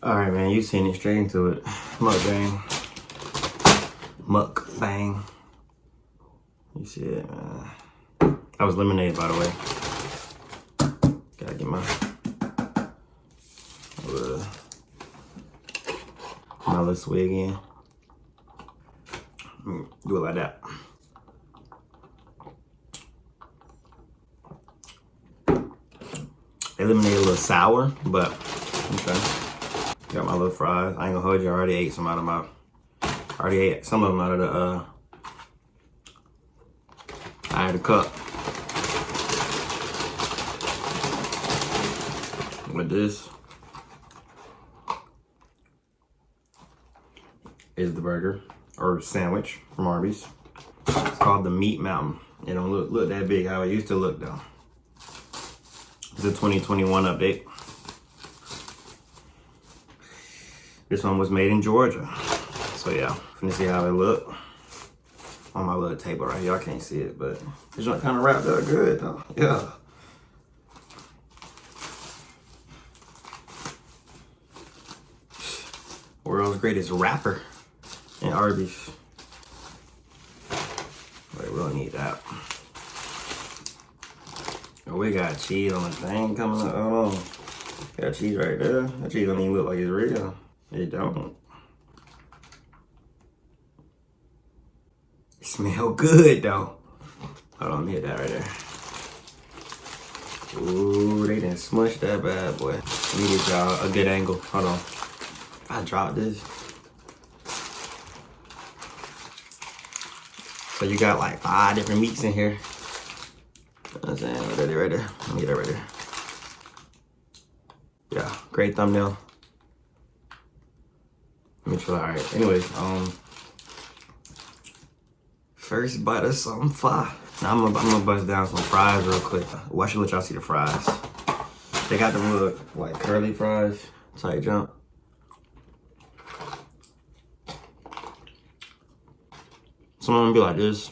Alright, man, you seen it, straight into it. Mukbang. Mukbang. You see it, man. That was lemonade, by the way. Gotta get my little swig in. Do it like that. The lemonade a little sour, but okay. Got my little fries. I ain't gonna hold you. I already ate some out of my. Already ate some of them out of the. I had a cup. With this is the burger or sandwich from Arby's. It's called the Meat Mountain. It don't look that big how it used to look though. It's a 2021 update. This one was made in Georgia. So yeah, finna see how it look on my little table right here. Y'all can't see it, but it's kind of wrapped up good though. Yeah. World's greatest rapper in Arby's. Wait, we don't need that. Oh, we got cheese on the thing coming up. Hold on. Got cheese right there. That cheese don't even look like it's real. It don't. It smell good though. Hold on, let me hit that right there. Ooh, they done smushed that bad boy. Let me get y'all a good angle. Hold on. I dropped this. So you got like 5 different meats in here. You know what I'm saying? Right there, right there. Let me get that right there. Yeah, great thumbnail. Let me try. Alright. Anyways, first bite of something fire. Now I'm gonna bust down some fries real quick. Well, I should let y'all see the fries. They got them little like curly fries type jump. Some of them be like this.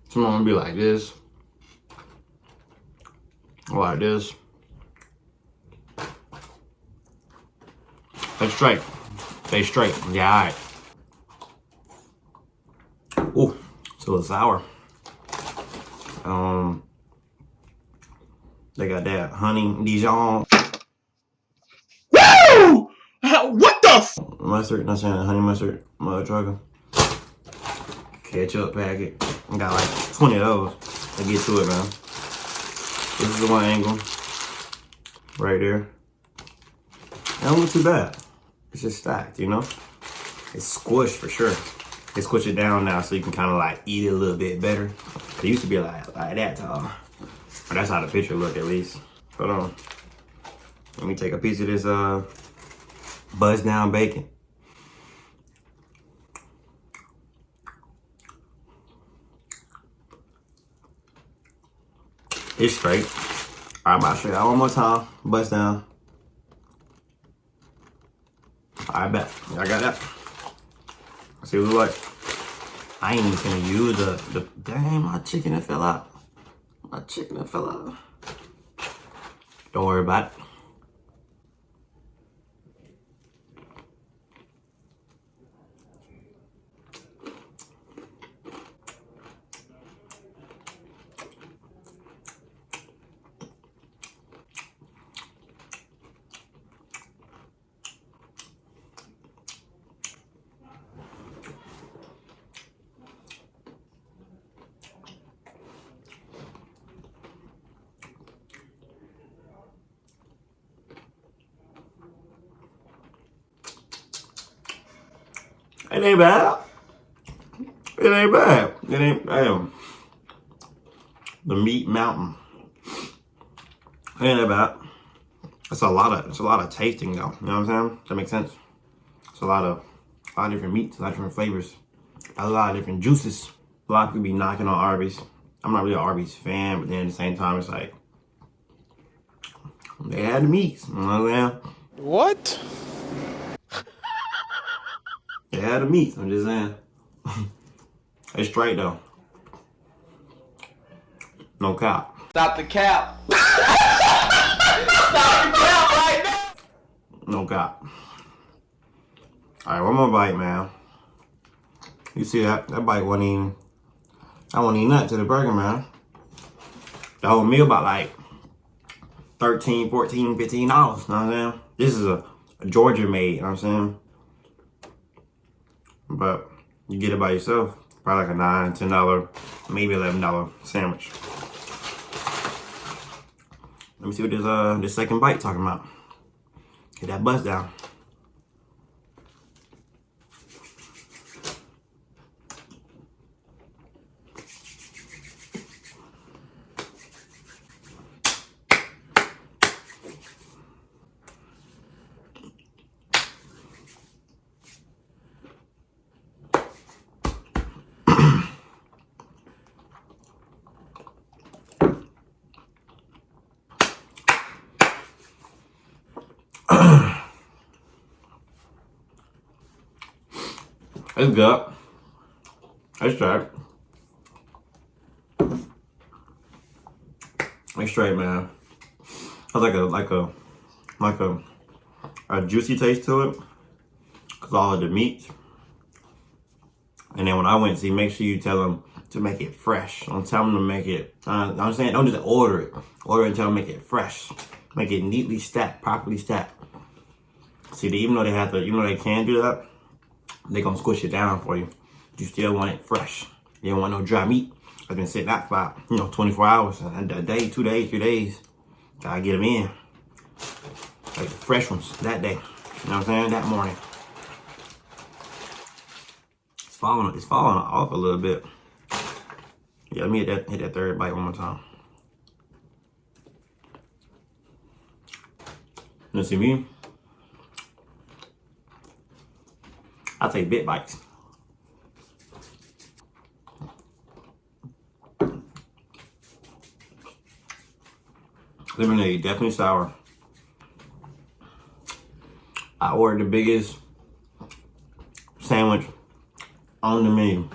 Some of them be like this. Or like this. They straight. They straight. Yeah, alright. Ooh, it's a little sour. They got that honey Dijon. Woo! What the f? Mustard, not saying honey mustard, mother trucker. Ketchup packet. I got like 20 of those. Let's get to it, man. This is the one angle. Right there. That don't look too bad. It's just stacked, you know? It's squished for sure. They squish it down now so you can kind of like eat it a little bit better. It used to be like that tall. But that's how the picture look at least. Hold on. Let me take a piece of this buzz down bacon. It's straight. All right, I'm about to show y'all one more time. Buzz down. All right, bet. I got that. Let's see what it look like. I ain't even gonna use the dang, my chicken that fell out. My chicken that fell out. Don't worry about it. It ain't bad. It ain't bad. It ain't bad. The Meat Mountain. It ain't that bad. It's a lot of tasting though. You know what I'm saying? That makes sense. It's a lot of different meats, a lot of different flavors, a lot of different juices. A lot of people be knocking on Arby's. I'm not really an Arby's fan, but then at the same time, it's like they had the meats. You know what I'm saying? What? They had the meats. I'm just saying. It's straight though. No cop. Stop the cap. Stop the cap right now. No cap. Alright, one more bite, man. You see that? That bite wasn't even, I wasn't even nothing to the burger, man. The whole meal about like $13, $14, $15, you know what I'm saying? This is a Georgia made, you know what I'm saying? But you get it by yourself, probably like a $9, $10, maybe $11 sandwich. Let me see what this second bite talking about. Get that buzz down. It's good. It's straight. It's straight, man. Has like a juicy taste to it, cause all of the meat. And then when I went, see, make sure you tell them to make it fresh. Don't tell them to make it. I'm saying, don't just order it. Order it and tell them to make it fresh. Make it neatly stacked, properly stacked. See, even though they have to, even though they can do that, they gonna squish it down for you. But you still want it fresh. You don't want no dry meat. I've been sitting out for, 24 hours, a day, 2 days, 3 days. Gotta get them in. Like the fresh ones that day. You know what I'm saying? That morning. It's falling off a little bit. Yeah, let me hit that third bite one more time. You see me? I take bit bites. Lemonade, definitely sour. I ordered the biggest sandwich on the menu.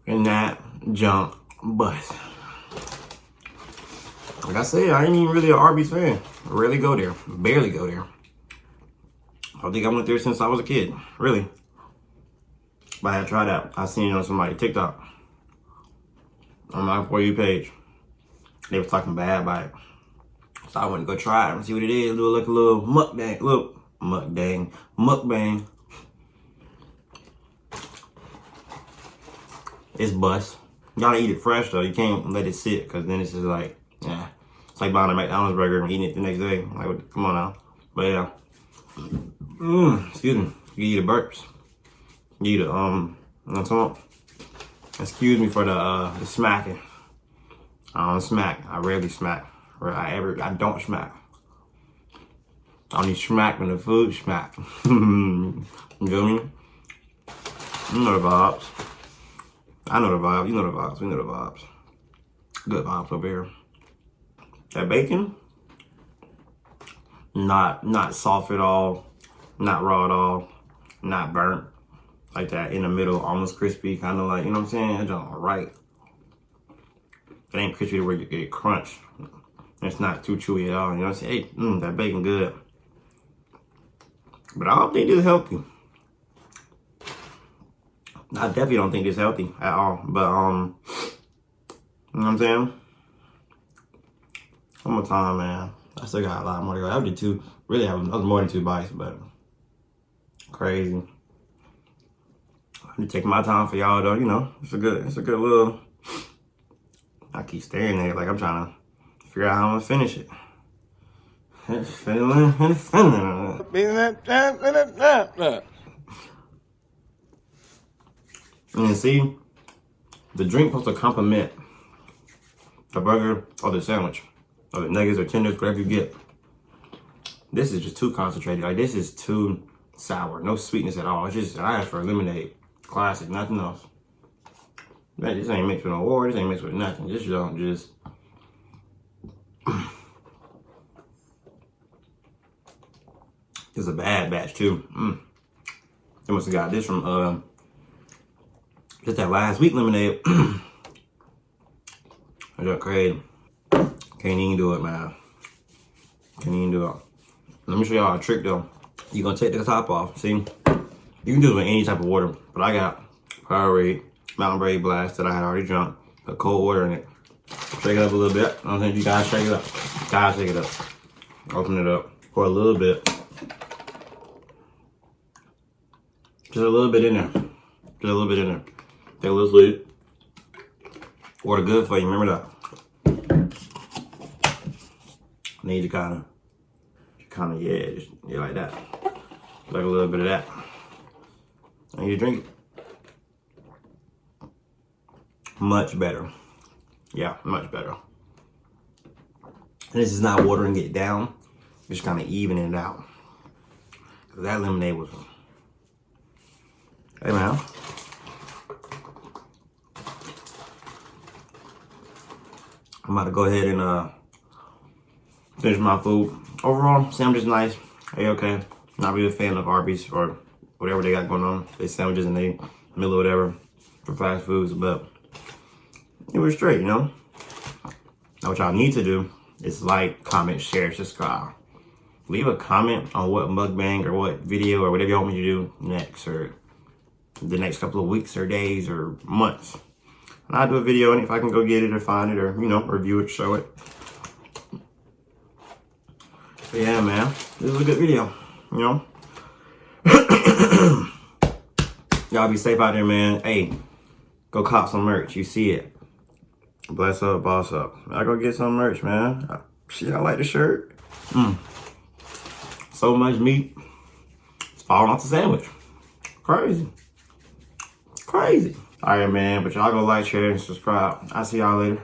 And that junk bust. Like I said, I ain't even really an Arby's fan. I rarely go there. Barely go there. I think I went there since I was a kid. Really. But I had tried out. I seen it on somebody's TikTok. On my For You page. They was talking bad about it. So I went to go try it and see what it is. Do like a little mukbang. Look. Mukbang. It's bust. You gotta eat it fresh though. You can't let it sit because then it's just like, yeah. It's like buying a McDonald's burger and eating it the next day. Like, come on now. But yeah. Excuse me. You eat the burps. You eat the, you know what I'm talking? Excuse me for the smacking. I don't smack. I rarely smack. I don't smack. I only smack when the food smack. You feel me? You know the vibes. I know the vibes. You know the vibes. We know the vibes. Good vibes over here. That bacon, not soft at all, not raw at all, not burnt. Like that in the middle, almost crispy, kind of like, you know what I'm saying? It's all right. It ain't crispy to where you get crunch. It's not too chewy at all. You know what I'm saying? Hey, that bacon good. But I don't think it's healthy. I definitely don't think it's healthy at all. But, you know what I'm saying? One more time, man. I still got a lot more to go. I did two, really, I was more than 2 bites, but crazy. I take my time for y'all though, you know. It's a good little, I keep staring at it like I'm trying to figure out how I'm gonna finish it. And see, the drink supposed to complement the burger or the sandwich, or the nuggets or tenders, whatever you get. This is just too concentrated. Like, this is too sour. No sweetness at all. It's just, I asked for lemonade. Classic, nothing else. Man, this ain't mixed with no water. This ain't mixed with nothing. This don't just. This is a bad batch too. They must have got this from just that last week lemonade. I got crazy. Can't even do it, man. Can't even do it. Let me show y'all a trick though. You're gonna take the top off. See? You can do it with any type of water, but I got Powerade, Mountain Brave Blast that I had already drunk, put cold water in it. Shake it up a little bit. I don't think you guys shake it up. Guys, shake it up. Open it up. Pour a little bit. Just a little bit in there. Just a little bit in there. Take a little sweet. Water good for you, remember that. Need to kind of, yeah, like that. Like a little bit of that. And you drink it. Much better. Yeah, much better. And this is not watering it down. Just kind of evening it out. Cause that lemonade was, hey man. I'm about to go ahead and finish my food. Overall, sandwich is nice. Okay. Not really a fan of Arby'S or whatever they got going on. They sandwiches in the middle or whatever for fast foods, but it was straight, you know? Now what y'all need to do is like, comment, share, subscribe. Leave a comment on what mukbang or what video or whatever you want me to do next, or the next couple of weeks or days or months. And I'll do a video, and if I can go get it or find it or, you know, review it, show it. But yeah, man, this is a good video, you know? Y'all be safe out there, man. Hey, go cop some merch. You see it. Bless up, boss up. I go get some merch, man. Shit, I like the shirt. So much meat. It's falling off the sandwich. Crazy. Crazy. All right, man. But y'all go like, share, and subscribe. I'll see y'all later.